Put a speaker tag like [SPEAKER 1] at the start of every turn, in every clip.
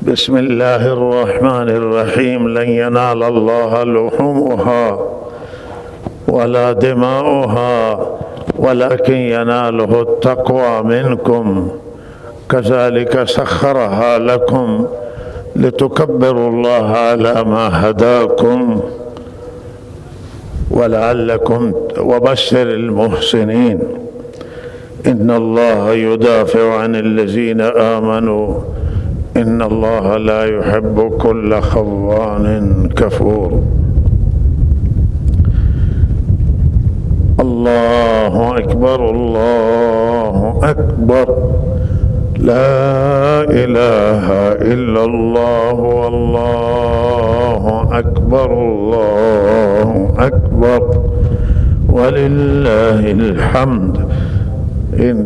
[SPEAKER 1] بسم الله الرحمن الرحيم. لن ينال الله لحومها ولا دماؤها ولكن يناله التقوى منكم كذلك سخرها لكم لتكبروا الله على ما هداكم ولعلكم وبشر المحسنين. إن الله يدافع عن الذين آمنوا إن الله لا يحب كل خوان كفور. الله أكبر الله أكبر، لا إله إلا الله والله أكبر الله أكبر ولله الحمد. إن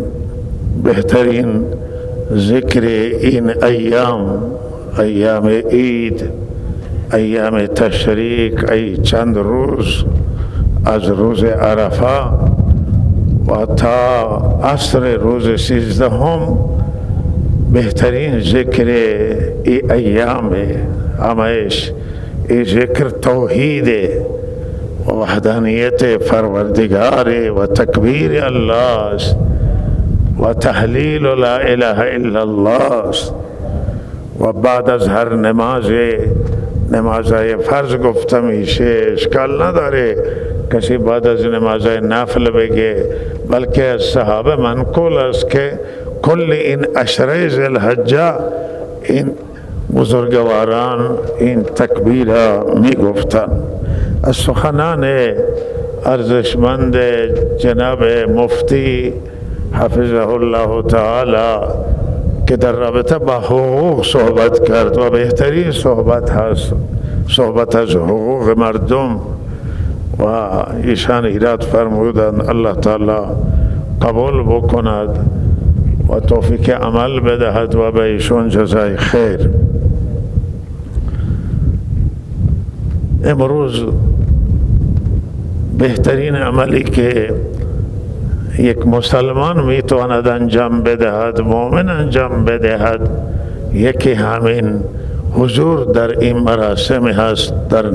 [SPEAKER 1] بهترین ذکر این ایام عید، ایام تشریق، ای چند روز از روز عرفه و تا عصر روز 13 بهترین ذکر ای ایام همش ای ذکر توحید و وحدانیت پروردگار و تکبیر الله و تحلیل لا اله الا الله. و بعد از هر نمازهای فرض گفته میشه، اشکال نداره کسی بعد از نمازهای نفل بگه، بلکه از صحابه منقول است که کل این عشره ذی الحجه این بزرگواران این تکبیر می گفتن. از سخنان ارزشمند جناب مفتی حفظه الله تعالی که در رابطه با حقوق صحبت کرد و بهترین صحبت هست صحبت از حقوق مردم و ایشان ایراد فرمودند الله تعالی قبول بکند و توفیق عمل بدهد و به ایشون جزای خیر. امروز بهترین عملی که یک مسلمان میتواند انجام بدهد، مؤمن انجام بدهد، یکی همین حضور در این مراسم هست، در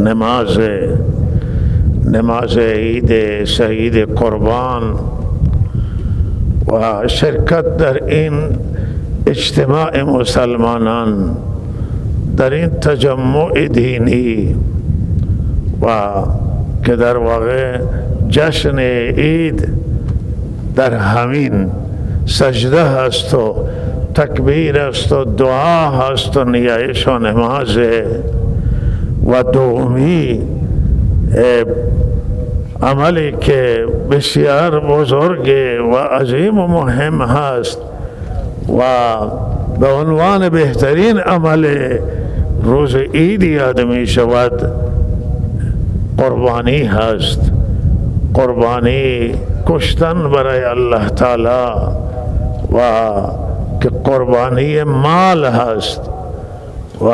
[SPEAKER 1] نماز عید شهید قربان و شرکت در این اجتماع مسلمانان، در این تجمع دینی و که در واقع جشن عید در همین سجده هست و تکبیر است و دعا هست و نیایش و نماز و دومی عملی که بسیار بزرگ و عظیم و مهم هست و به عنوان بهترین عمل روز عید یاد می شود، قربانی هست. قربانی کشتن برای الله تعالی و که قربانی مال هست و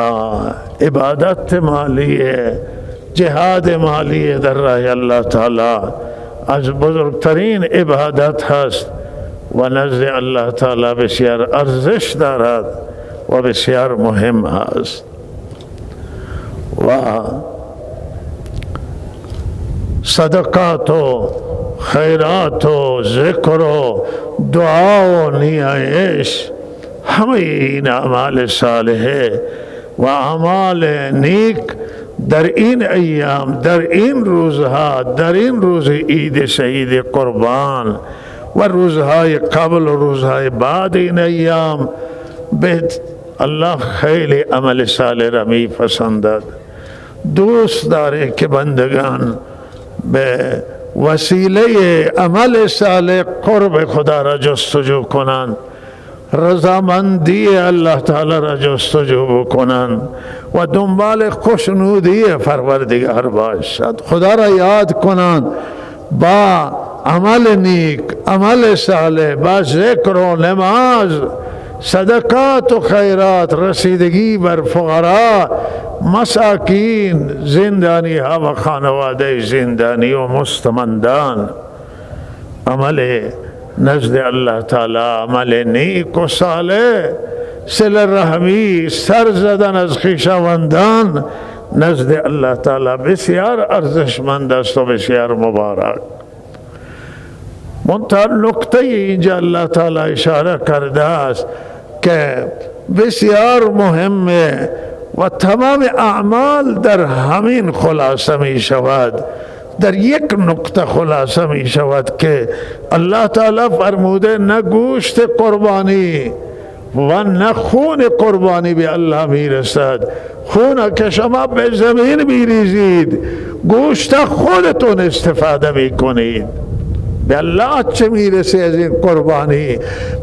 [SPEAKER 1] عبادت مالی، جهاد مالی در راه الله تعالی از بزرگترین عبادت هست و نزد الله تعالی بسیار ارزش دارد و بسیار مهم هست. و صدقات و خیرات و ذکر و دعا و نیایش، همه این اعمال صالحه و اعمال نیک در این ایام، در این روزها، در این روز عید شهید قربان و روزهای قبل و روزهای بعد این ایام الله خیلی عمل صالح را می پسندد. دوست داره که بندگان به وسیله عمل صالح قرب خدا را جستجو کنند، رضامندی الله تعالی را جستجو کنند و دنبال خوشنودی پروردگار باشد، خدا را یاد کنند با عمل نیک، عمل صالح، با ذکر و نماز، صدقات و خیرات، رسیدگی بر فقرا، مساکین، زندانی ها و خانواده زندانی و مستمندان. عمل نزد الله تعالی عمل نیک و صالح صله رحمی، سر زدن از خویشاوندان نزد الله تعالی بسیار ارزشمند است و بسیار مبارک. منتها نکته اینجا الله تعالی اشاره کرده است که بسیار مهمه و تمام اعمال در همین خلاصه می شود. در یک نکته خلاصه می شود که الله تعالی فرموده نه گوشت قربانی و نه خون قربانی به الله می رسد. خون که شما به زمین می ریزید، گوشت خودتون استفاده می کنید. به الله چه میرسه از این قربانی؟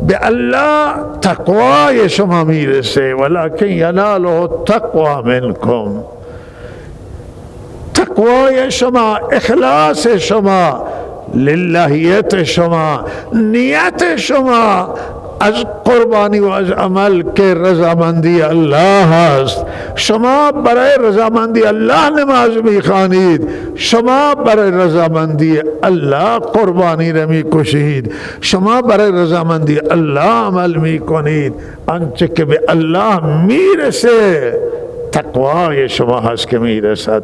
[SPEAKER 1] به الله تقوای شما میرسه. ولکن یناله التقوی منکم، تقوای شما، اخلاص شما، للهیت شما، نیت شما از قربانی و از عمل که رضامندی الله است. شما برای رضامندی الله نماز میخوانید، شما برای رضامندی الله قربانی را میکشید، شما برای رضامندی الله عمل میکنید. آنچه که به الله میرسه تقوای شما هست که میرسد،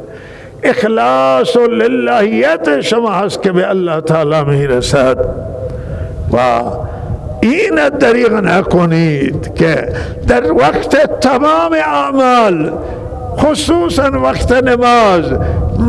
[SPEAKER 1] اخلاص و للهیت شما هست که به الله تعالی میرسد. و این دریغ نکنید که در وقت تمام اعمال، خصوصا وقت نماز،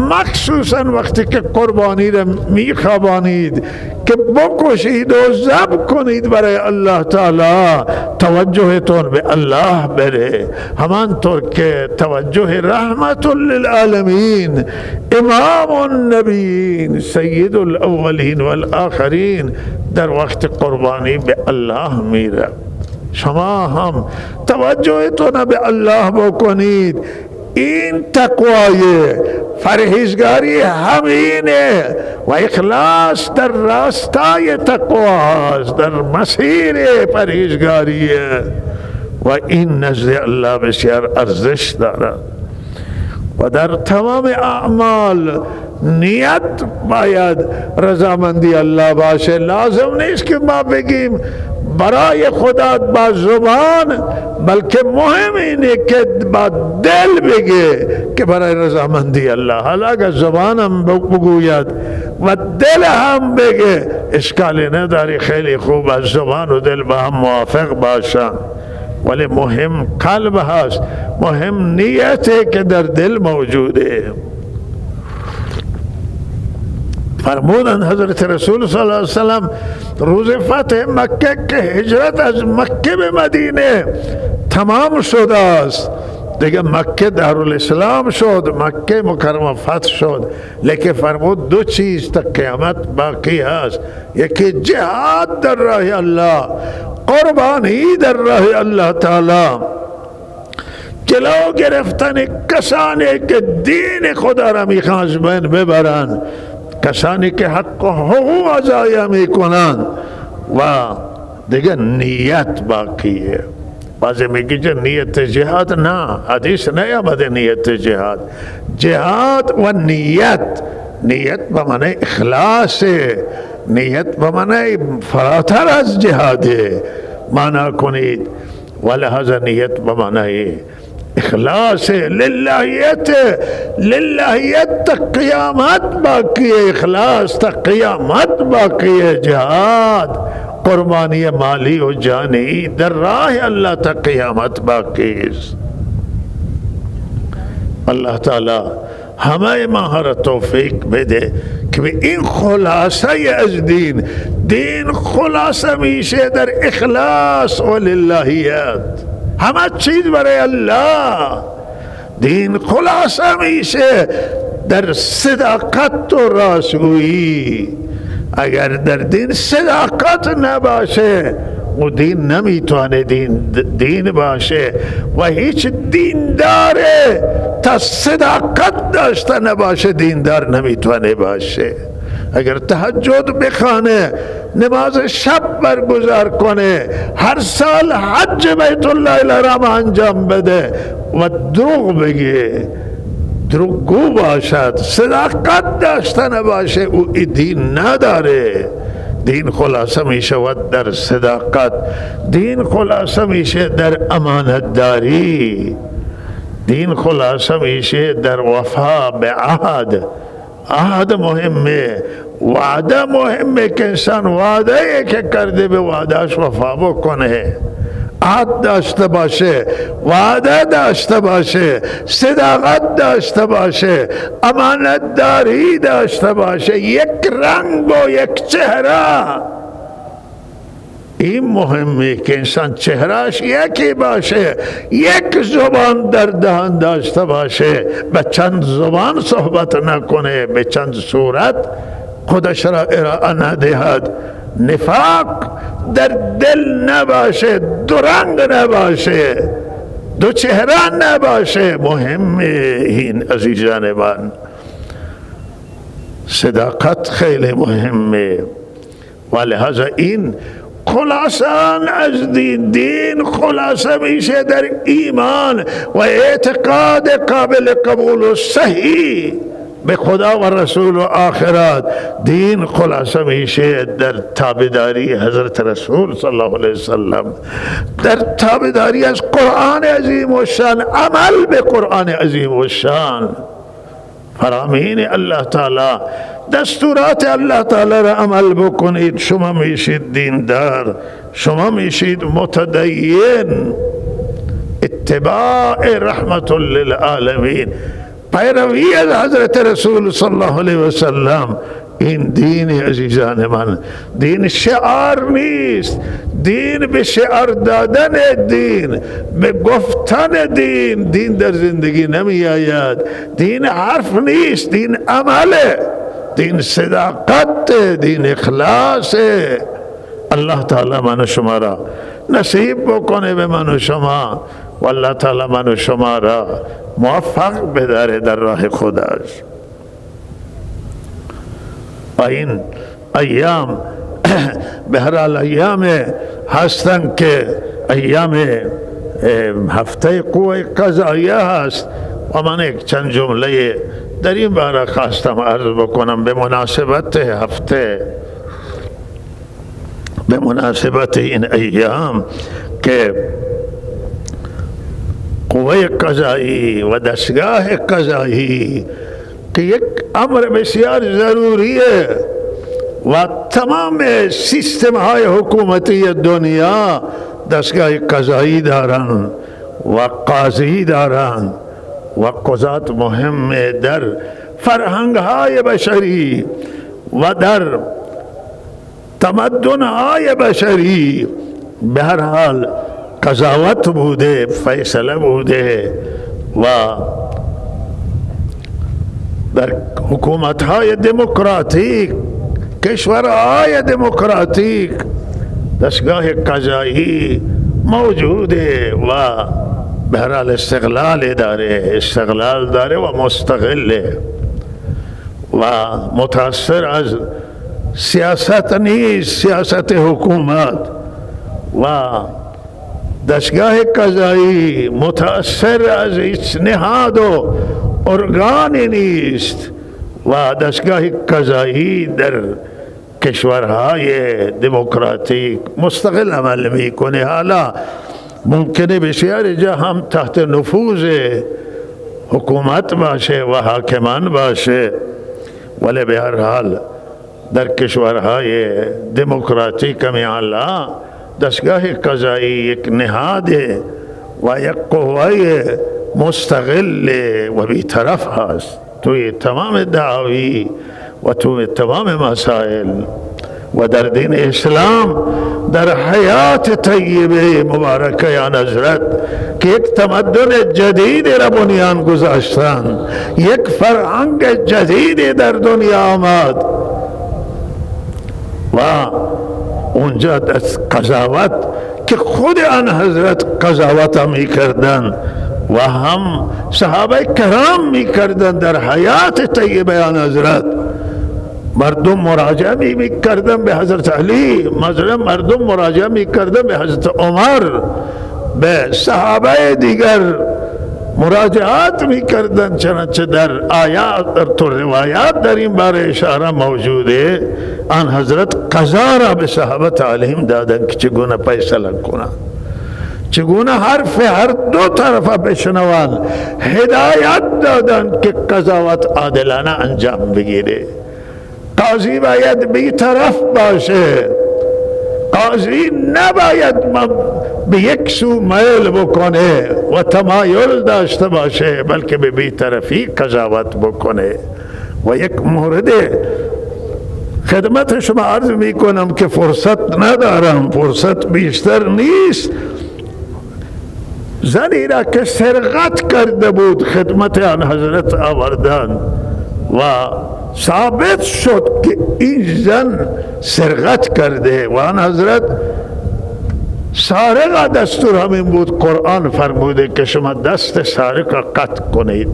[SPEAKER 1] مخصوصا وقتی که قربانی را میخوابانید که بکشید و ذبح کنید برای الله تعالی، توجهتون به الله بره. همانطور که توجه رحمت للعالمین، امام النبیین، سید الاولین والآخرین در وقت قربانی به الله میره. شما هم توجهتون به الله بکنید. این تقوای پرهیزگاری همینه و اخلاص در راستای تقواست، در مسیر پرهیزگاریه و این نزد الله بسیار ارزش دارد. و در تمام اعمال نیت باید رضامندی الله باشه. لازم نیست که ما بگیم برای خدا با زبان، بلکه مهم اینه که با دل بگه که برای رضامندی الله. حالا اگر زبان هم بگوید و دل هم بگه اشکالی نداری، خیلی خوب، از زبان و دل با هم موافق باشن، ولی مهم قلب هست، مهم نیته که در دل موجوده. فرمودند حضرت رسول صلی اللہ علیہ وسلم روز فتح مکه که هجرت از مکه به مدینه تمام شده است، دیگه مکه دارالاسلام شد، مکه مکرمه فتح شد، لیکن فرمود دو چیز تا قیامت باقی هست، یکی جهاد در راه الله، قربانی در راه الله تعالی، جلو گرفتن کسانی که دین خدا را میخوان از بین ببرن، کسانی که حق و حقوق ضایع میکنن، و دیگه نیت باقیه. بعضی میگی که نیت جهاد، نه، حدیث نیامده نیت جهاد. جهاد و نیت، نیت به معنی اخلاص، نیت به معنی فراتر از جهاده معنا کنید، ولهذا نیت به معنی اخلاص، للهیت، للهیت تا قیامت باقی، اخلاص تا قیامت باقی، جهاد قربانی مالی و جانی در راه الله تا قیامت باقی است. الله تعالی همه ما را توفیق بده که به این خلاصه از دین، دین خلاصه میشه در اخلاص و للهیت، همه چیز برای الله. دین خلاصه میشه در صداقت و راستگویی. اگر در دین صداقت نباشه و دین نمیتونه دین باشه، و هیچ دیندار تا صداقت داشته نباشه دیندار نمیتونه باشه. اگر تهجد بخوانه، نماز شب برگزار کنه، هر سال حج بیت الله الحرام انجام بده و دروغ بگه، دروغگو باشد، صداقت داشته نباشه، او دین نداره. دین خلاصه می شود در صداقت، دین خلاصه میشه در امانتداری، دین خلاصه میشه در وفا به عهد. عهد مهمه، وعده مهمه که انسان وعده که کرده به وعدهش وفا بکنه، عهد داشته باشه، وعده داشته باشه، صداقت داشته باشه، امانتداری داشته باشه، یک رنگ و یک چهره. این مهمه که انسان چهرهش یکی باشه، یک زبان در دهان داشته باشه، به چند زبان صحبت نکنه، به چند صورت خودش را ارائه ندهد، نفاق در دل نباشه، دو رنگ نباشه، دو چهره نباشه. مهمه این عزیزان من، صداقت خیلی مهمه. ولهذا این خلاصه از دین خلاصه میشه در ایمان و اعتقاد قابل قبول و صحیح به خدا و رسول و آخرت. دین خلاصه میشه در تابعداری حضرت رسول صلی الله علیه وسلم، در تابعداری از قرآن عظیم و شان، عمل به قرآن عظیم و شان. فرامین الله تعالی، دستورات الله تعالی را عمل بکنید، شما میشید دیندار، شما میشید متدین. اتباع رحمت للعالمین، پیروی از حضرت رسول صلی الله علیه وسلم. این دین عزیزان من، دین شعار نیست، دین به شعار دادن دین، به گفتن دین، دین در زندگی نمی آید. دین حرف نیست، دین عمله، دین صداقت، دین اخلاص. الله تعالی من و شما را نصیب بکنه به من و شما، و الله تعالی من و شما را موفق بداره در راه خودش. این ایام به هر حال ایام هستن که ایام هفته قوه قضاییه هست و من یک چند جمله در این باره خواستم عرض بکنم به مناسبت هفته، به مناسبت این ایام که قوه قضایی و دستگاه قضایی که یک امر بسیار ضروریه و تمام سیستم های حکومتی دنیا دستگاه قضایی دارن و قاضی دارن و قضات مهم در فرهنگ های بشری و در تمدن های بشری. به هر حال قضاوت بوده، فیصله بوده و در حکومت‌های دموکراتیک، کشورهای دموکراتیک دستگاه قضایی موجوده و به هر حال استقلال داره و مستقله و متاثر از سیاست نیست، سیاست حکومت. و دستگاه قضایی متاثر از هیچ نهاد و ارگانی نیست و دستگاه قضایی در کشورهای دموکراتیک مستقل عمل میکنه. حالا ممکنه بسیار جا هم تحت نفوذ حکومت باشه و حاکمان باشه، ولی به هر حال در کشورهای دموکراتیک میعلا دستگاه قضایی یک نهاد و یک قوه مستقل و بی‌طرف هست توی تمام دعاوی و توی تمام مسائل. و در دین اسلام در حیات طیبه مبارکه آن حضرت که یک تمدن جدید را بنیان گذاشتن، یک فرهنگ جدید در دنیا آمد و اونجا از قضاوت که خود آن حضرت قضاوت می کردن و هم صحابه کرام می کردن در حیات طیبه آن حضرت. مردم مراجعه می کردن به حضرت علی، مردم مراجعه می کردن به حضرت عمر، به صحابه دیگر مراجعات میکردن. چنانچه در آیات در تو روایات در این باره اشاره موجوده. آن حضرت قضا را به صحابت علیهم دادن که چگونه فیصله کنند، چگونه حرف هر دو طرف بشنوند. هدایت دادن که قضاوت عادلانه انجام بگیره. قاضی باید بی طرف باشه، قاضی نباید به یک سو میل بکنه و تمایل داشته باشه، بلکه به بی‌طرفی قضاوت بکنه. و یک مورد خدمت شما عرض می کنم که فرصت ندارم، فرصت بیشتر نیست. زنی را که سرقت کرده بود خدمت آن حضرت آوردن و ثابت شد که این زن سرقت کرده و آن حضرت سارق دستور همین بود. قرآن فرموده که شما دست سارق قطع کنید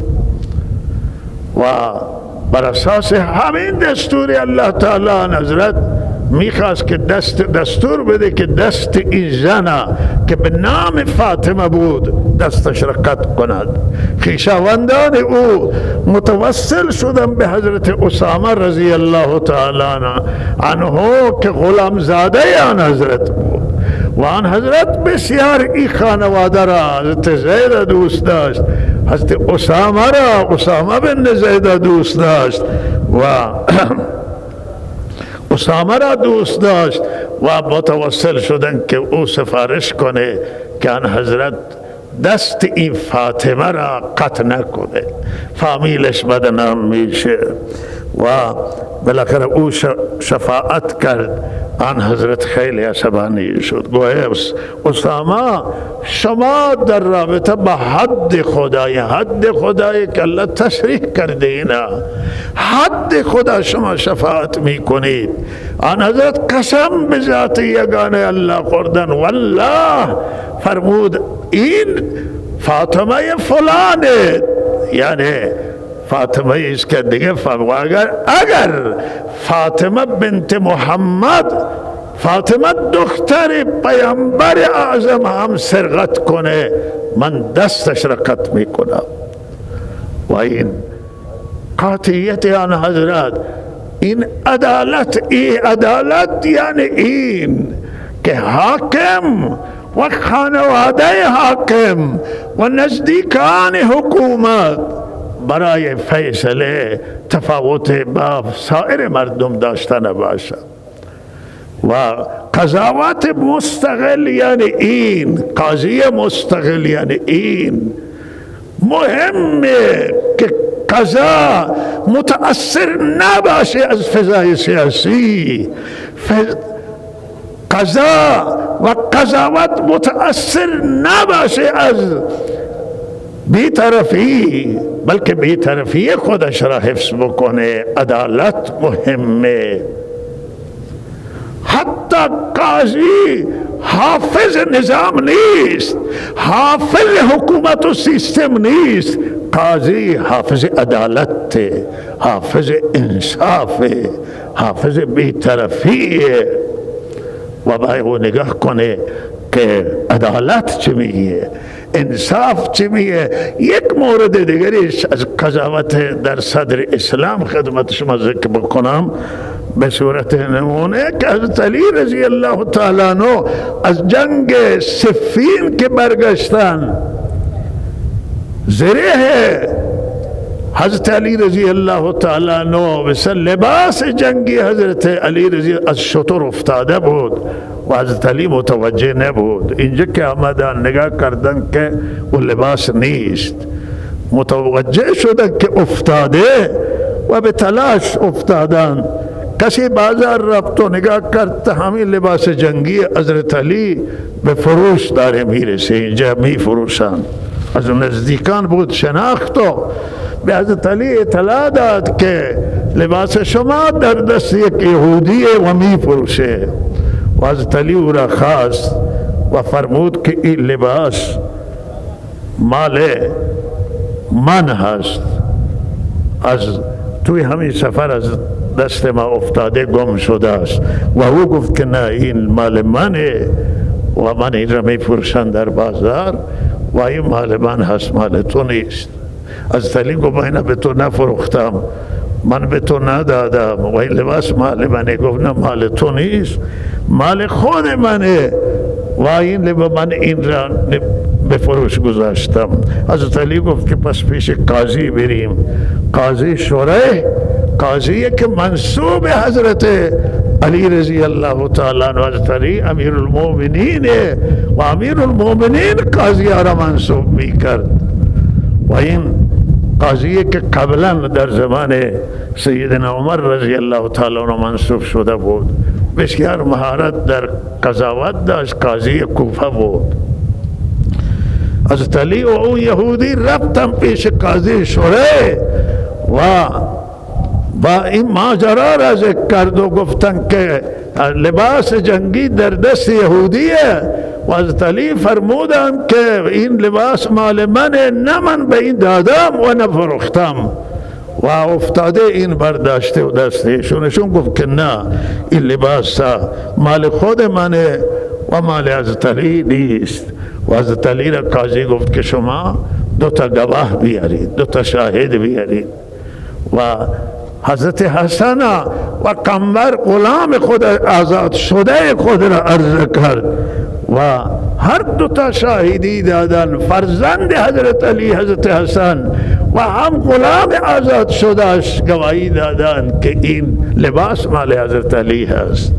[SPEAKER 1] و بر اساس همین دستور الله تعالی آن حضرت میخواست که دستور بده که دست این زن که به نام فاطمه بود دستش را قطع کند. خویشاوندان او متوسل شدن به حضرت اسامه رضی الله تعالی عنه که غلام زاده آن حضرت بود و آن حضرت بسیار این خانواده را حضرت زید دوست داشت، حضرت اسامه بن زید دوست داشت و اسامه را دوست داشت و متوسل شدن که او سفارش کنه که آن حضرت دست این فاطمه را قطع نکنه، فامیلش بدنام میشه. و بالاخره او شفاعت کرد. آن حضرت خیلی عصبانی شد، گویا اسامه شما در رابطه با حد خدای که الله تشریح کرده اینا، حد خدا شما شفاعت میکنید. آن حضرت قسم به ذات یگانه الله خوردن، والله فرمود این فاطمه فلانه، یعنی فاطمه است که دیگه اگر فاطمه بنت محمد، فاطمه دختر پیامبر اعظم هم سرقت کنه من دستش را قطع میکنم. و این قاطعیت آن حضرت، این عدالت یعنی این که حاکم و خانواده حاکم و نزدیکان حکومت برای فیصله تفاوت با سایر مردم داشته نباشد و قضاوت مستقل یعنی این، قاضی مستقل یعنی این. مهمه که قضا متأثر نباشه از فضای سیاسی، قضا و قضاوت متأثر نباشه از بی‌طرفی، بلکه بی‌طرفی خودش را حفظ بکنه. عدالت مهمه. حتی قاضی حافظ نظام نیست، حافظ حکومت و سیستم نیست، قاضی حافظ عدالت، حافظ انصاف، حافظ بی‌طرفی. و باید او نگاه کنه که عدالت چه میگه، انصاف چه میگه. یک مورد دیگریش از قضاوت در صدر اسلام خدمت شما ذکر بکنم به صورت نمونه که حضرت علی رضی الله تعالی عنه از جنگ صفین که برگشتن، زره حضرت علی رضی الله تعالی عنه مثل لباس جنگی حضرت علی رضی از شتر افتاده بود و حضرت علی متوجه نبود. اینجا که آمدن نگاه کردن که او لباس نیست، متوجه شدن که افتاده و به تلاش افتادن. کسی بازار رفت و نگاه کرد همین لباس جنگی حضرت علی به فروش داره میرسه، اینجا می فروشن. از نزدیکان بود، شناخت و به حضرت علی اطلاع داد که لباس شما در دست یک یهودیه و می فروشه. و حضرت علی او را خواست و فرمود که این لباس مال من هست، از توی همین سفر از دست ما افتاده گم شده است. و او گفت که نه این مال منه و من این را می فروشن در بازار وای مال من هست، مال تو نیست. حضرت علی گفت من به تو نفروختم، من به تو ندادم. وای لباس مال منه. گفت نه مال تو نیست، مال خود منه. و این من این را به فروش گذاشتم. حضرت علی گفت که پس پیش قاضی بریم. قاضی شریح، قاضی که منصوب حضرت علی رضی اللہ تعالی عنہ، حضرت علی امیر المومنین و امیر المومنین قاضی را منصوب می کرد. و این قاضی که قبلا در زمان سیدنا عمر رضی اللہ تعالی عنہ منصوب شده بود، بسیار مهارت در قضاوت داشت، قاضی کوفه بود. حضرت علی و اون یهودی رفتن پیش قاضی شریح و با این ماجرا را ذکر کرد و گفتن که لباس جنگی در دست یهودیه و حضرت علی فرمودن که این لباس مال منه، نه من به این دادم و نفروختم. و افتاده این برداشته و دستشونشون گفت که نه، این لباس مال خود منه و مال حضرت علی نیست. و حضرت علی را قاضی گفت که شما دو تا گواه بیارید، دو تا شاهد بیارید. و حضرت حسن و قنبر غلام خود آزاد شده خود را عرض کرد و هر دو تا شاهدی دادن، فرزند حضرت علی حضرت حسن و هم غلام آزاد شدهش گواهی دادن که این لباس مال حضرت علی هست.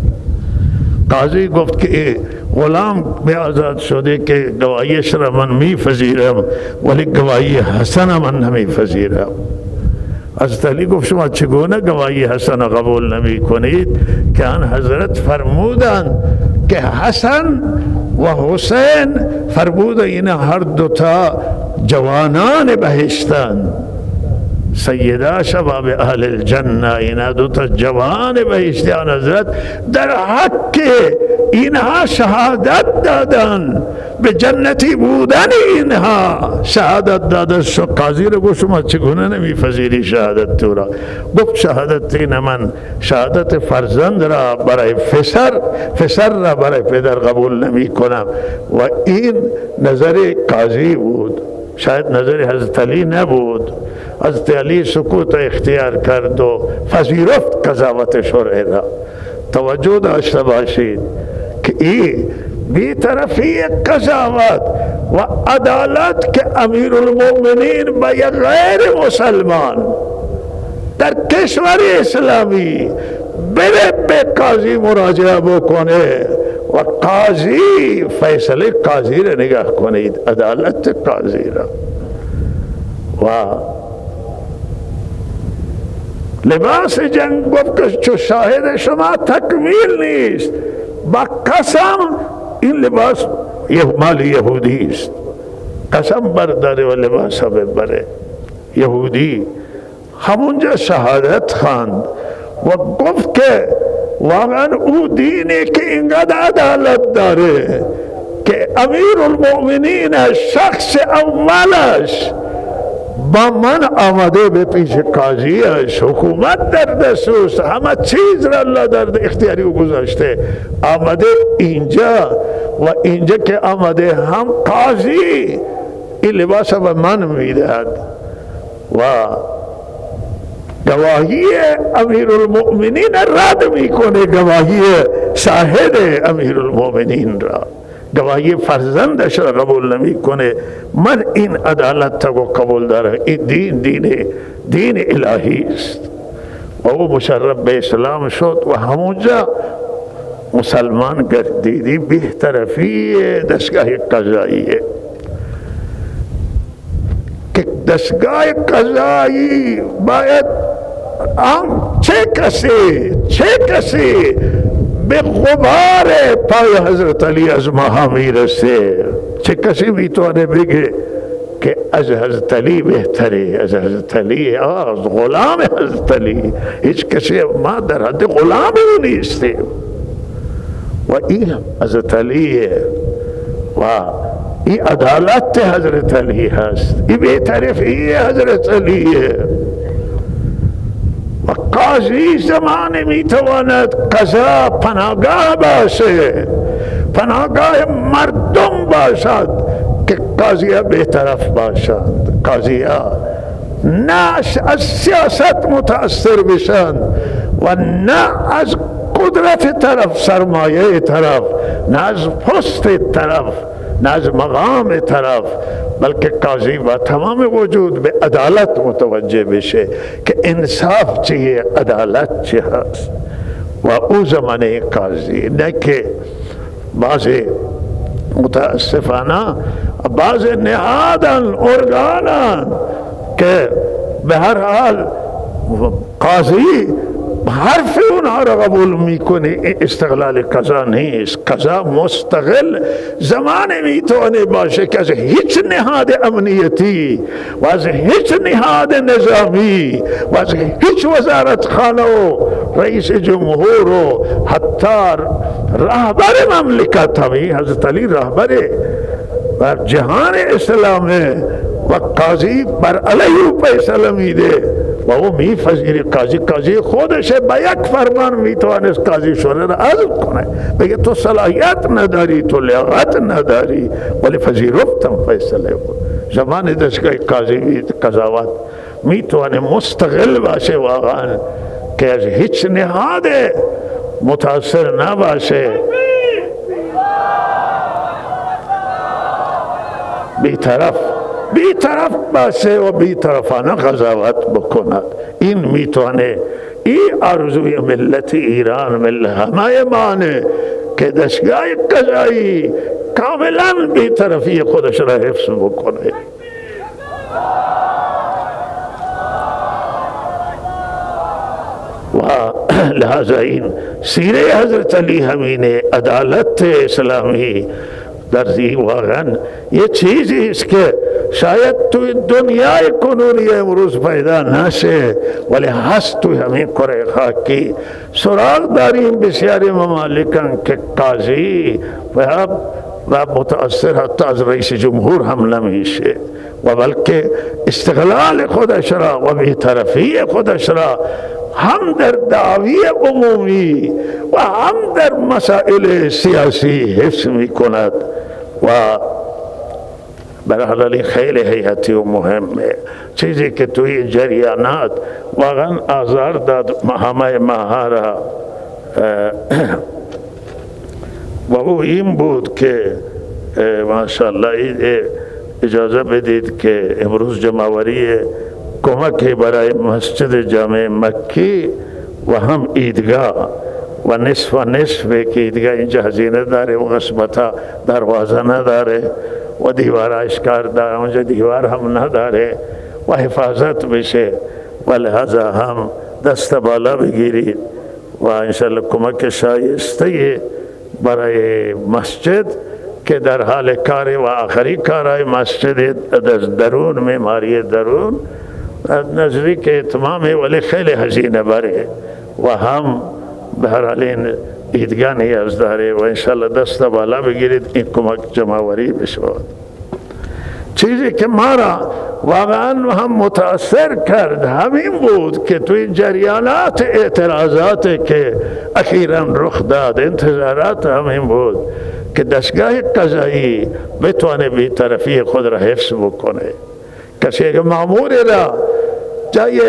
[SPEAKER 1] قاضی گفت که غلام به آزاد شده که گواهیش را من میپذیرم، ولی گواهی حسن من نمیپذیرم. حضرت علی گفت شما چگونه گواهی حسن قبول نمی کنید که آن حضرت فرمودند که حسن و حسین فرموده این هر دوتا جوانان بهشتند، سیدا شباب اهل الجنه، این دوتا جوان بهشتیان حضرت در حق اینها شهادت دادن، به جنتی بودن اینها شهادت دادن. قاضی رو گفت شما چگونه نمیپذیری شهادت تو را؟ گفت شهادت این من شهادت فرزند را برای پسر را برای پدر قبول نمی کنم. و این نظر قاضی بود، شاید نظر حضرت علی نبود. حضرت علی سکوت اختیار کرد و پذیرفت قضاوت شریح را. توجه داشته باشید که این بی‌طرفی قضاوت و عدالت که امیر المؤمنین با یک غیر مسلمان در کشور اسلامی بره به قاضی مراجعه بکنه و قاضی فیصله قاضی را نگاه کنید، عدالت قاضی را. و لباس جنگ گفت که چو شاهد شما تکمیل نیست، با قسم این لباس مال یهودی است. قسم برداره و لباس ببره. یهودی همونجا شهادت خواند و گفت که واقعا او دینی که اینقدر عدالت داره که امیر المؤمنین شخص اولش با من آمده به پیش قاضیش، حکومت در دستوست، همه چیز را الله در اختیاری او گذاشته، آمده اینجا و اینجا که آمده هم قاضی این لباس به من میدهد و گواهی امیر المؤمنین رد میکنه، گواهی شاهد امیر المؤمنین را، گواهی فرزندش را قبول نمی کنه. من این عدالت تا قبول دارم. این دین الهی است و او مشرف به اسلام شد و همونجا مسلمان گردیدی. بهطرفی دستگاه قضاییه که دستگاه قضایی باید چه کسی به غبار پای حضرت علی از ماها میرسه، چه کسی میتونه بگه که از حضرت علی بهتره، از حضرت علی، از غلام حضرت علی هیچ کسی ما در حد غلام او نیستیم. و این حضرت علی و این عدالت حضرت علی هست، این بهطرفی حضرت علیه. و قاضی زمان میتواند قضا پناهگاه باشه، پناهگاه مردم باشد که قاضیه بی‌طرف باشند، قاضیه نه از سیاست متأثر بشند و نه از قدرت طرف، سرمایه طرف، نه از پست طرف، نه از مقام طرف، بلکه قاضی با تمام وجود به عدالت متوجه بشه که انصاف چیه، عدالت چی هست. و او زمانه قاضی، نه که بعضی متاسفانه بعض نهادن ارگانن که به هر حال قاضی حرف اونها را قبول میکنه. استقلال قضا نیست، قضا مستقل زمان میتونه باشه که از هیچ نهاد امنیتی و از هیچ نهاد نظامی و از هیچ وزارت خانه و رئیس جمهور و حتی رهبر مملکت، همین حضرت علی رهبر و جهان اسلامه و قاضی بر علیه فیصله میده و او میپذیره. قاضی خودش با یک فرمان میتوانست قاضی شوره را عزل کنه، بگه تو صلاحیت نداری، تو لیاقت نداری، ولی پذیرفتم فیصله بود. زمان دستگاه قاضی قضاوت میتونه مستقل باشه واقعا که از هیچ نهاد متاثر نباشه، بی‌طرف باشه و بی‌طرفانه قضاوت بکند. این میتونه، این آرزوی ملت ایران، ملت همه مانه که دستگاه قضایی کاملا بی‌طرفی خودش را حفظ بکنه. و لہذا این سیره حضرت علی همینه، عدالت اسلامی در واقعا یه چیزی است که شاید توی دنیای کنونی امروز پیدا نشه، ولی هست توی همین کره خاکی. سراغ داریم بسیاری ممالکن که قاضی و متأثر حتی از رئیس جمهور هم نمیشه و بلکه استقلال خودش را و بی‌طرفی خودش را هم در دعوی عمومی و هم در مسائل سیاسی حفظ می کند و برحال خیلی حیاتی و مهمه. چیزی که توی جریانات واقعا آزار داد همه ماها را و او این بود که ماشاءالله اجازه بدید که امروز جمعوری کمک برای مسجد جامع مکی و هم ایدگاه و نصف که ایدگاه اینجا هزینه داره و قسمتا دروازه نداره و دیوار اشکار داره، اونجا دیوار هم نداره و حفاظت بشه و لحظه هم دست بالا بگیرید و انشاءالله کمک شایسته برای مسجد که در حال کار و آخری کارهای مسجد درون، معماری درون نزدیک اتمامه ولی خیلی هزینه بره و هم به هر حال این ایدگاه نیاز داره و انشاءالله دست بالا بگیرید این کمک جمعوری بشود. چیزی که ما را واقعا هم متاثر کرد همین بود که توی جریانات اعتراضات که اخیراً رخ داد، انتظارات همین بود که دستگاه قضایی بتونه بی‌طرفی خود را حفظ بکنه. کسی که مامور را جای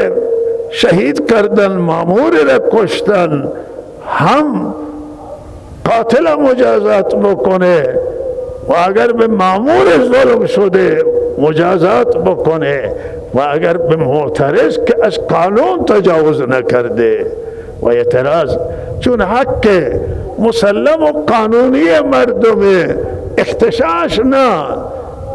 [SPEAKER 1] شهید کردن، مامور را کشتن، هم قاتل مجازات بکنه و اگر به مامور ظلم شده مجازات بکنه و اگر به معترض که از قانون تجاوز نکرده و اعتراض، چون حق مسلم و قانونی مردم اختشاش نه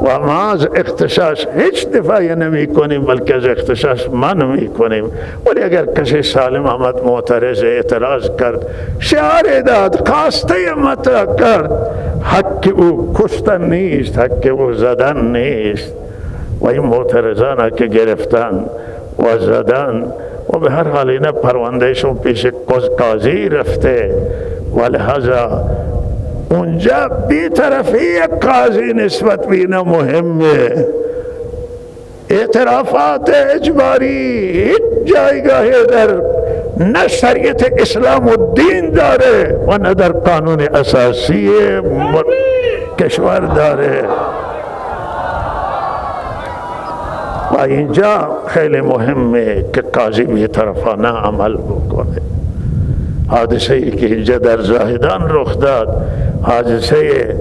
[SPEAKER 1] و ما از اختشاش هیچ دفاعی نمی کنیم بلکه از اختشاش منع می کنیم. ولی اگر کسی سالم آمد معترض اعتراض کرد، شعار داد، خواسته مطرح کرد، حق او کشتن نیست، حق او زدن نیست و این معترضان که گرفتن و زدن و به هر حال اینا پروندهشون پیش قاضی رفته و لحظه اونجا بی‌طرفی قاضی نسبت به اینا مهمه. اعترافات اجباری هیچ جایگاهی در نه شریعت اسلام و دین داره و نه در قانون اساسی کشور داره و اینجا خیلی مهمه که قاضی بی‌طرفانه عمل بکنه. حادثه ای که اینجا در زاهدان رخ داد، حادثه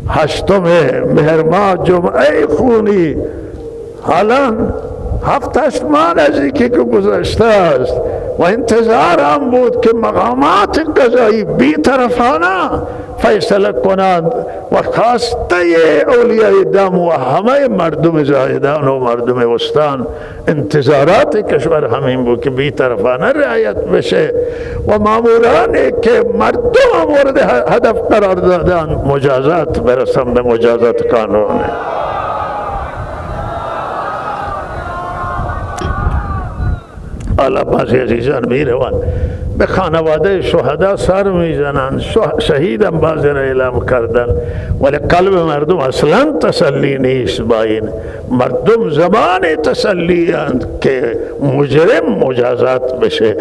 [SPEAKER 1] 8 مهر ماه جمعه خونی، حالا 7-8 ماه از اینکه گذشته است و انتظار هم بود که مقامات قضایی بی‌طرفانه فیصله کنند و خواسته اولیای دم و همه مردم زاهدان و مردم استان، انتظارات کشور همین بود که بی‌طرفانه رعایت بشه و مامورانی که مردم مورد هدف قرار دادن مجازات برسن به مجازات قانونی. حالا بعضی عزیزان میروند به خانواده شهدا سر میزنند، شهیدم بعضی را اعلام کردن، ولی قلب مردم اصلا تسلی نیست. با این مردم زمان تسلی اند که مجرم مجازات بشه،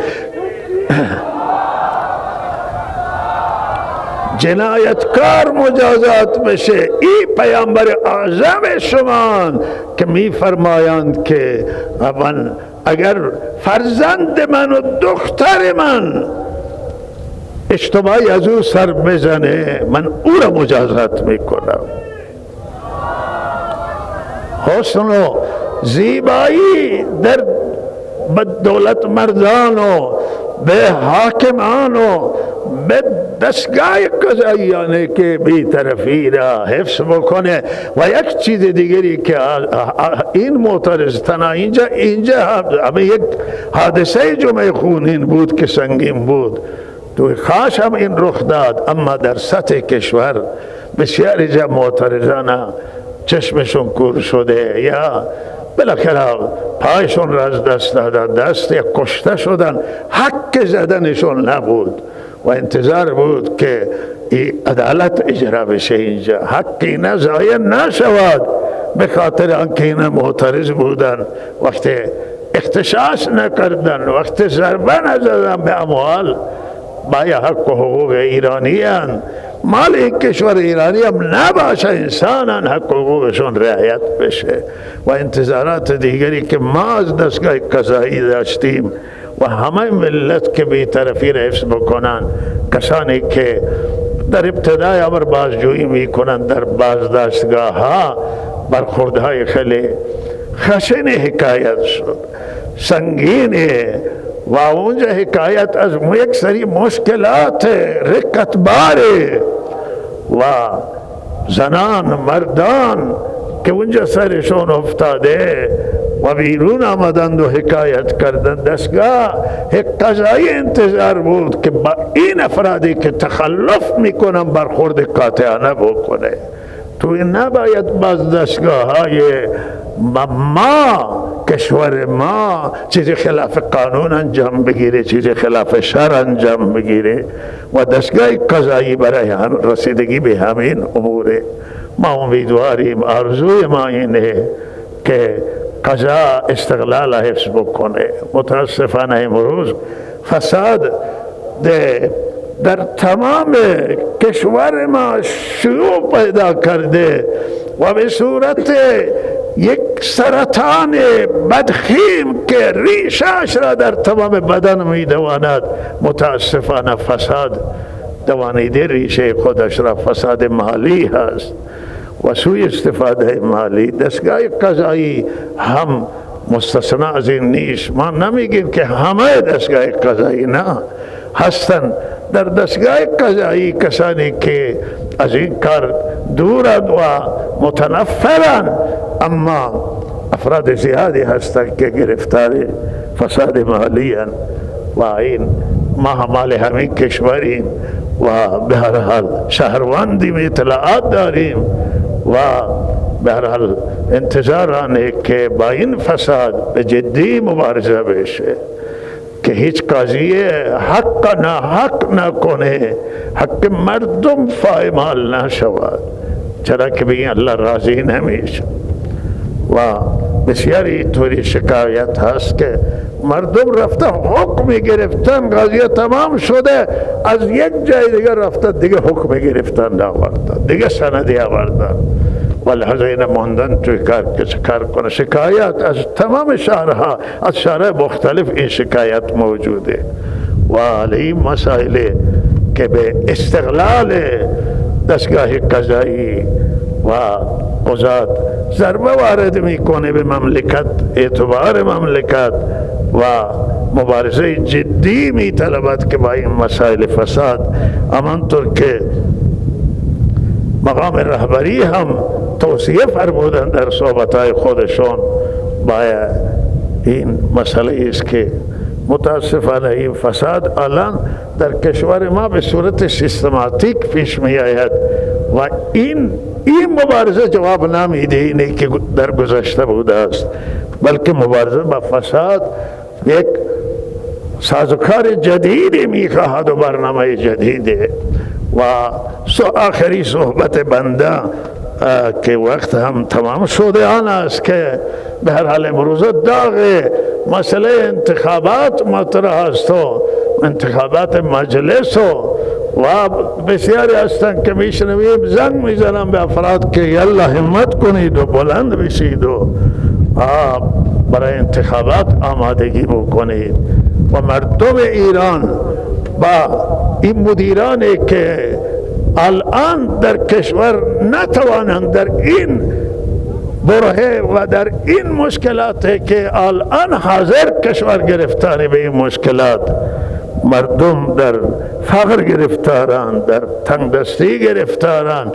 [SPEAKER 1] جنایتکار مجازات بشه. این پیامبر اعظم شما که می فرمایند که من اگر فرزند من و دختر من اشتباهی از او سر بزنه، من او را مجازات میکنم. حسن و زیبایی در دولت مردان و به حاکمان و به دستگاه قضاییانه که بی‌طرفی را حفظ بکنه. و یک چیز دیگری که این معترض تنها اینجا همه یک حادثه جمعه خونین بود که سنگین بود، تو خاص هم این رخ داد، اما در سطح کشور بسیاری جا معترضان چشمشون کور شده یا بالاخره پایشون را از دست دادن، دست یا کشته شدن. حق زدنشون نبود و انتظار بود که عدالت اجرا بشه. اینجا حقی نه ضایع نشود به خاطر آنکه اینا معترض بودن، وقتی اختشاش نکردن، وقتی ضربه نزدن به اموال با حق و حقوق ایرانیان، مال این کشور ایرانی هم نباشه، انسانان حق و حقوقشون رعایت بشه. و انتظارات دیگری که ما از دستگاه قضایی داشتیم و همه ملت که بی‌طرفی را حفظ بکنن، کسانی که در ابتدای امر بازجویی میکنن در بازداشتگاه ها، برخوردهای خیلی خشن حکایت شد، سنگینه و اونجا حکایت از یک سری مشکلات رقتباره و زنان مردان که اونجا سرشون افتاده و بیرون آمدند و حکایت کردن. دستگاه قضایی انتظار بود که با این افرادی که تخلف میکنن برخورد قاطعانه بکنه. تو این نباید باز دستگاه های ما کشور ما چیزی خلاف قانون انجام بگیره، چیزی خلاف شرع انجام بگیره و دستگاه قضایی برای رسیدگی به همین اموره. ما امیدواریم، آرزوی ما اینه که قضا استقلال حفظ بکنه. متاسفانه امروز فساد در تمام کشور ما شیوع پیدا کرده و به صورت یک سرطان بدخیم که ریشش را در تمام بدن میدواند. متاسفانه فساد دوانیده ریشه خودش را فساد مالی هست و سوی استفاده مالی. دستگاه قضایی هم مستثنا از این نیست. ما نمیگیم که همه دستگاه قضایی نه هستن. در دستگاه قضایی کسانی که از این کار دورند و متنفرند، اما افراد زیادی هستند که گرفتار فساد مالی هستند و این ما مال همین کشوریم و به هر حال شهروندیم، اطلاعات داریم و به هر حال انتظارانه که با این فساد به جدی مبارزه بشه که هیچ قاضی حق نه حق نکنه، حق مردم پایمال نشود، چرا که بگیم الله راضی نمیشه. و بسیاری طوری شکایت هست که مردم رفته حکم گرفتن، قضیه تمام شده، از یک جای دیگه رفته دیگه حکم گرفتن آوردن، دیگه سندی آوردن ولهذا این ماندن توی کار کنه. شکایت از تمام شهرها، از شهرهای مختلف این شکایت موجوده و این مسائل که به استقلال دستگاه قضایی و قضات ضربه وارد میکنه به مملکت، اعتبار مملکت و مبارزه جدی میطلبد که با این مسائل فساد، همانطور که مقام رهبری هم توصیه فرمودن در صحبتهای خودشون، باید این مسئله است که متاسفانه این فساد الان در کشور ما به صورت سیستماتیک پیش می آید و این مبارزه جواب نمیده اینه که در گذشته بوده است، بلکه مبارزه با فساد یک سازوکار جدیدی میخواهد و برنامه جدیده. و آخری صحبت بنده که وقت هم تمام شده آن است که به هر حال امروز داغ مسئله انتخابات مطرح است و انتخابات مجلس و بسیاری هستند که میشنویم زنگ میزنم به افراد که یلا همت کنید و بلند بشید و برای انتخابات آمادگی بکنید. و مردم ایران با این مدیرانی که الان در کشور نتوانند در این برهه و در این مشکلاتی که الان حاضر کشور گرفتاری به این مشکلات، مردم در فقر گرفتارند، در تنگدستی گرفتارند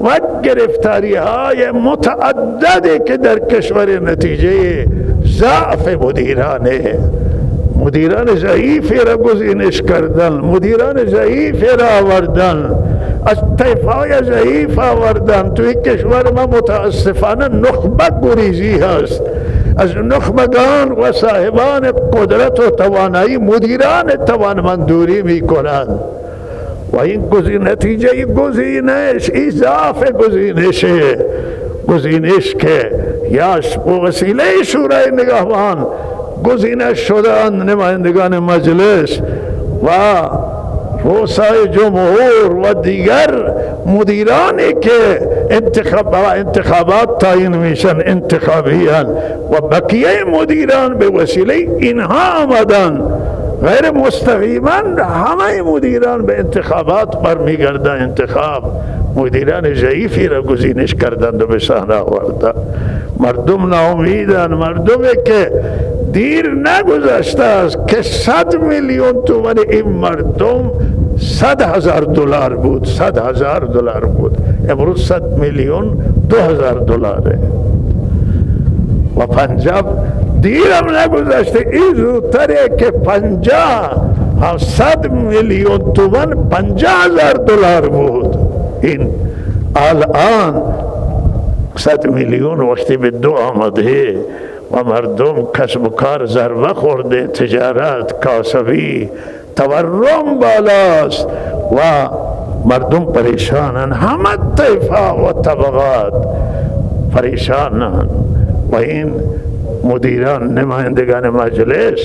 [SPEAKER 1] و گرفتاری های متعددی که در کشور نتیجه ضعف مدیران ضعیفی را گزینش کردن، مدیران ضعیفی را آوردن، از طیفهای ضعیف آوردن. توی کشور ما متاسفانه نخبه گریزی هست، از نخبگان و صاحبان قدرت و توانایی مدیران توانمندوری می کنند و این نتیجه گزینش اضافه گزینش که یا وسیله شورای نگهبان گزینش شدند نمایندگان مجلس و رؤسای جمهور و دیگر مدیرانی که انتخابات تعیین میشن انتخابیان و بقیه مدیران به وسیله اینها آمدن غیر مستقیما همه مدیران به انتخابات برمیگردن. انتخاب مدیران ضعیفی را گزینش کردند و به صحنه آوردند. مردم ناامیدن، مردمی که دیر نگذشته است که 100 میلیون تومان این مردم 100,000 دلار بود، 100,000 دلار بود، امروز 100 میلیون 2,000 دلاره و پنجاب دیرم نگذشته این زودتره که 100 میلیون تومان 50,000 دلار بود. این الان 100 میلیون وقتی به 2 آمده و مردم کسب و کار ضربه خورده، تجارت، کاسبی، تورم بالاست و مردم پریشانن، همه طیفه و طبقات پریشانن و این مدیران نمایندگان مجلس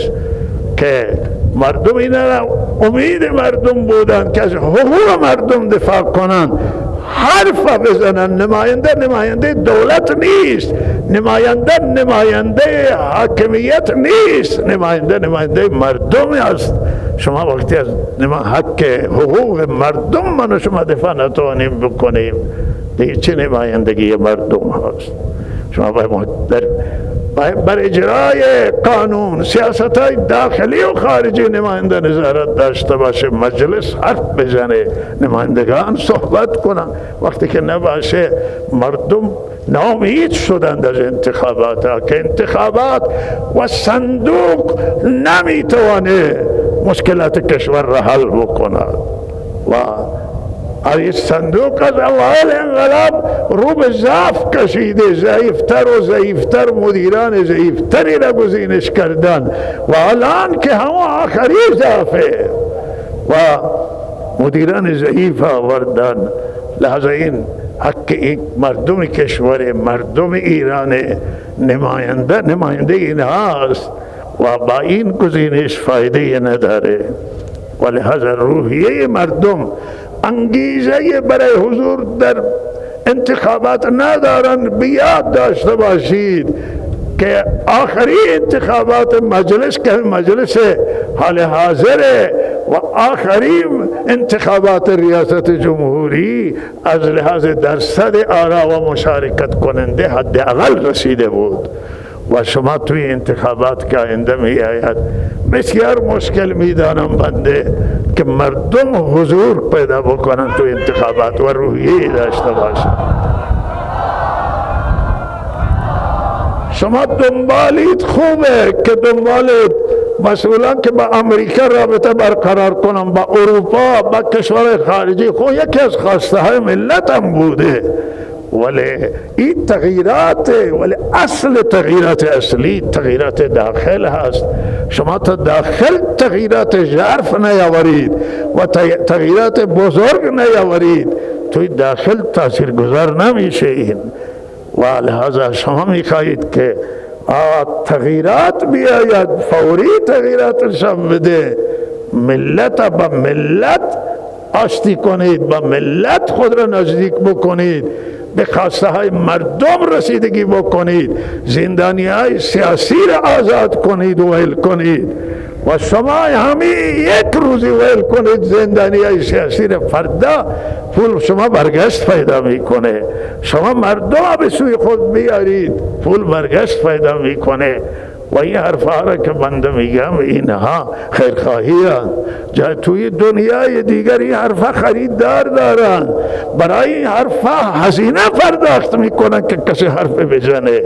[SPEAKER 1] که مردم اینا امید مردم بودن که از حقوق مردم دفاع کنند، حرف بزنن. نماینده دولت نیست، نماینده حاکمیت نیست، نماینده مردم است. شما وقتی از حق حقوق مردم من و شما دفاع نتوانیم بکنیم، دیگه چه نمایندگی مردم هست؟ شما بر اجرای قانون، سیاست های داخلی و خارجی نماینده نظارت داشته باشه، مجلس حرف بزنه، نمایندگان صحبت کنن. وقتی که نباشه مردم ناامید شدند از انتخابات که انتخابات و صندوق نمیتوانه مشکلات کشور را حل بکند و این صندوق از اول انقلاب رو به ضعف کشیده، ضعیفتر مدیران ضعیفتری را گزینش کردن و الان که همه آخری ضعفه و مدیران ضعیف آوردن. لحظه این حق این مردم کشور، مردم ایران، نماینده این هاست و با این گزینش فایده نداره و لحظه روحیه مردم، انگیزه برای حضور در انتخابات ندارن، بیاد داشته باشید که آخری انتخابات مجلس که مجلس حال حاضر و آخری انتخابات ریاست جمهوری از لحاظ درصد آرا و مشارکت کننده حداقل رسیده بود و شما توی انتخابات که آینده می آید بسیار مشکل می دانم بنده که مردم حضور پیدا بکنن تو انتخابات و روحیه داشته باشند. شما دنبالید خوبه که دنبالید مسئولان که با امریکا رابطه برقرار کنن، با اروپا، با کشور خارجی، خب یکی از خواسته های ملت هم بوده، ولی این تغییرات، ولی اصل تغییرات اصلی تغییرات داخل هست. شما تا داخل تغییرات ژرف نیاورید و تغییرات بزرگ نیاورید، توی داخل تاثیرگذار نمیشه این. و لحاظا شما میخواهید که تغییرات بیاید، فوری تغییرات نشان بده، ملت با ملت آشتی کنید، با ملت خود را نزدیک بکنید، به خواسته های مردم رسیدگی بکنید، زندانی های سیاسی را آزاد کنید و ویل کنید. و شما همین یک روزی ویل کنید زندانی های سیاسی را، فردا پول شما برگشت پیدا میکنه. شما مردم به سوی خود بیارید، پول برگشت پیدا میکنه. و این حرفها را که بنده میگم اینها خیرخواهی هست. جای توی دنیای دیگر این حرفها خریدار دارن، برای این حرفها هزینه پرداخت میکنن که کسی حرف بزنه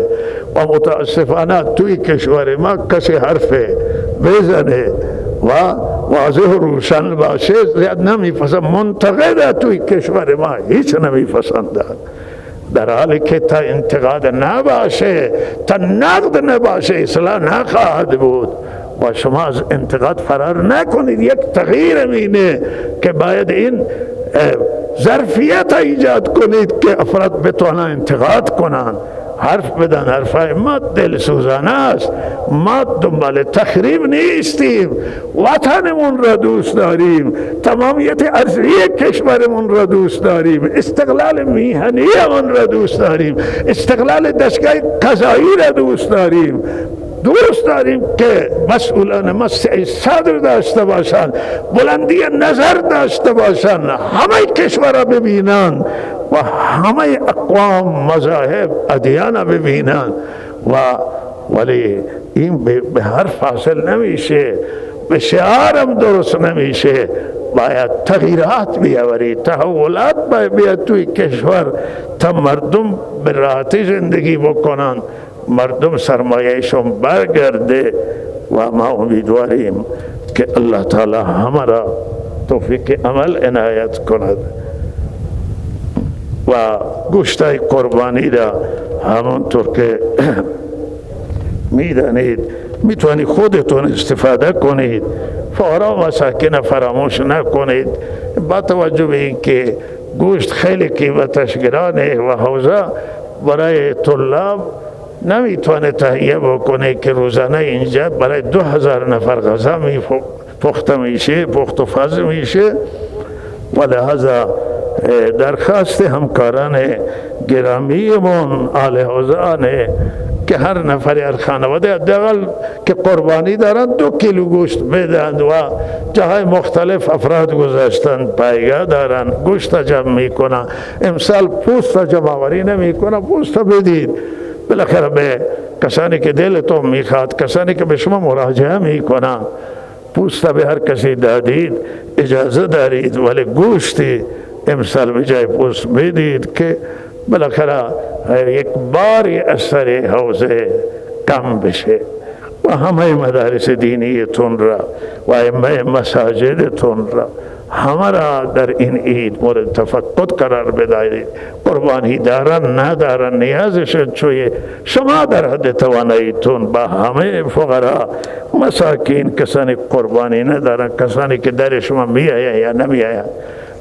[SPEAKER 1] و متاسفانه توی کشور ما کسی حرف بزنه و واضح و روشن باشه زیاد نمیپسند. منتقد توی کشور ما هیچ نمیپسندن، در حالی که تا انتقاد نباشه، تا نقد نباشه، اصلاح نخواهد بود. و شما از انتقاد فرار نکنید. یک تغییر اینه که باید این ظرفیت ایجاد کنید که افراد بتوانند انتقاد کنند، حرف بدن. حرفای ما دلسوزانه است، ما دنبال تخریب نیستیم، وطنمون را دوست داریم، تمامیت ارضی کشورمون را دوست داریم، استقلال میهنیمون را دوست داریم، استقلال دستگاه قضایی را دوست داریم که مسئولان ما صدر داشته باشند، بلندی نظر داشته باشند، همه کشور را ببینند و همه اقوام، مذاهب، ادیان ببینند. ولی این به حرف حاصل نمیشه، به شعارم درست نمیشه. باید تغییرات بیاورید، تحولات باید توی کشور تا مردم به راحتی زندگی بکنند، مردم سرمایهشون برگرده. و ما امیدواریم که الله تعالی همه را توفیق عمل عنایت کند و گوشتای قربانی را همونطور که میدانید میتونید خودتون استفاده کنید، فقرا و مساکین فراموش نکنید. با توجه به این که گوشت خیلی قیمتش گرانه و حوزه برای طلاب نمیتونه تهیه بکنه که روزانه اینجا برای 2000 نفر غذا پخته میشه، پخت و پز میشه. و لحاظا درخواست همکاران گرامیمون آل حوزه که هر نفری هر خانواده حداقل که قربانی دارن 2 کیلو گوشت بدن و جاهای مختلف افراد گذاشتن پایگاه دارن، گوشت جمع میکنن. امسال پوست جمع آوری نمیکنن، پوست بدید. بالاخره به کسانی که دلتون میخواد، کسانی که به شما مراجعه میکنن، پوست به هر کسی دادید، اجازه دارید، ولی گوشتی امسال به جای پوست بدید که بالاخره یک باری اثر حوزه کم بشه. و همه مدارس دینیتون را و همه مساجدتون را همه را در این عید مورد تفقد قرار بدهید. قربانی دارن ندارن نیازشون چوی شما در حد تواناییتون با همه فقرا مساکین، کسانی قربانی ندارن، کسانی که در شما میآید یا نمیآید،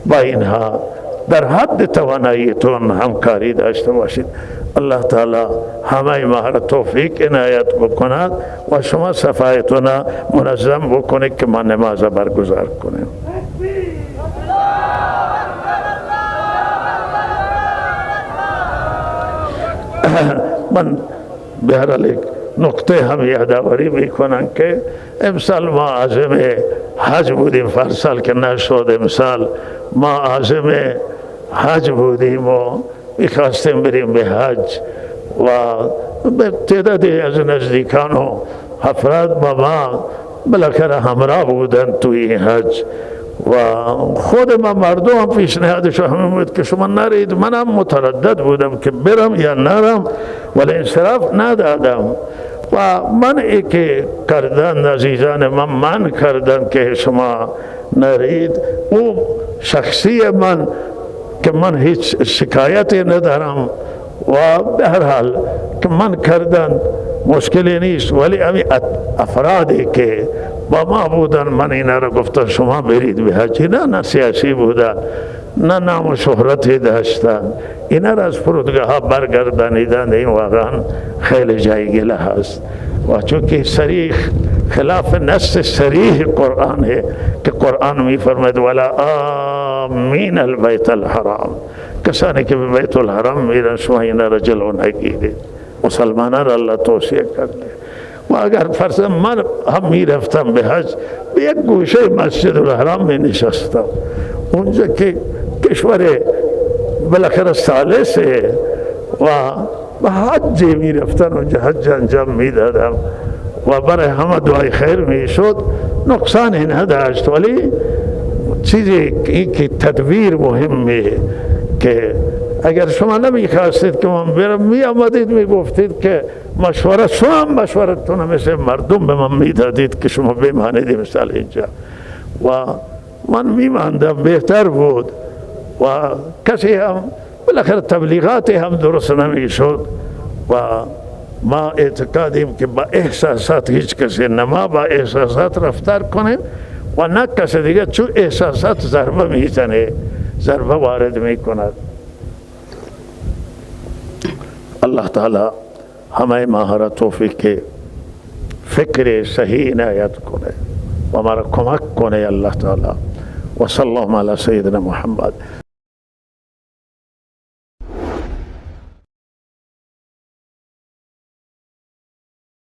[SPEAKER 1] با اینها در حد تواناییتون همکاری داشته باشید. الله تعالی همه ما را توفیق عنایت بکند و شما صفایتون منظم بکنید که ما نماز برگزار کنیم. من بهرحال یک نکته هم یادآوری میکنم که امسال ما عازم حج بودیم، فرسال که نشد، امسال ما عازم حج بودیم و میخواستیم بریم به حج و به تعدادی از نزدیکان و افراد با ما بالاخره همراه بودن توی این حج و خود ما مردم هم پیشنهادشو همین بود که شما نرید. منم متردد بودم که برم یا نرم، ولی انصراف ندادم و منعی که کردن عزیزان من کردن که شما نرید. او شخصی من که من هیچ شکایتی ندارم و به هر حال که من کردن مشکلی نیست، ولی همین افرادی که با ما بودن من اینا را گفتن شما برید به حج، نه سیاسی بودن، نه نام و شهرتی داشتن، اینا را از فرودگاه ها برگردانیدن. این واقعا خیلی جای گله هست و چونکه صریح خلاف نص صریح قرآن ہے کہ قرآن می فرماید ولا آمین البیت الحرام، کسانی که به بیت الحرام میرن شما اینا را جلو نگیرید. مسلمانان را اللہ توصیه کرده و اگر فرض من هم میرفتم به حج به یک گوشه مسجد الحرام می نشستم، اونجا که کشور بالاخره ثالث و به حج میرفتن، اونجا حج انجام میدادم و برای همه دعای خیر میشد، نقصانی نداشت. ولی چیزی این که تدبیر مهمه که اگر شما نمیخواستید که من برم می آمدید میگفتید که مشورت، شما هم مشورتتون مثل مردم به من میدادید که شما بمانید مثل اینجا و من میماندم، بهتر بود و کسی هم بالاخره تبلیغاتی هم درست نمیشد و ما اعتقادیم که با احساسات هیچ کسی نما با احساسات رفتار کنیم و نه کسی دیگه چون احساسات ضربه میزنه، ضربه وارد میکند. اللہ تعالی ہمیں ماہرہ توفیق کے فکر صحیح عنایت کنے و ہمارا کمک کنے اللہ تعالی. و صلی اللہ علیہ سیدنا محمد.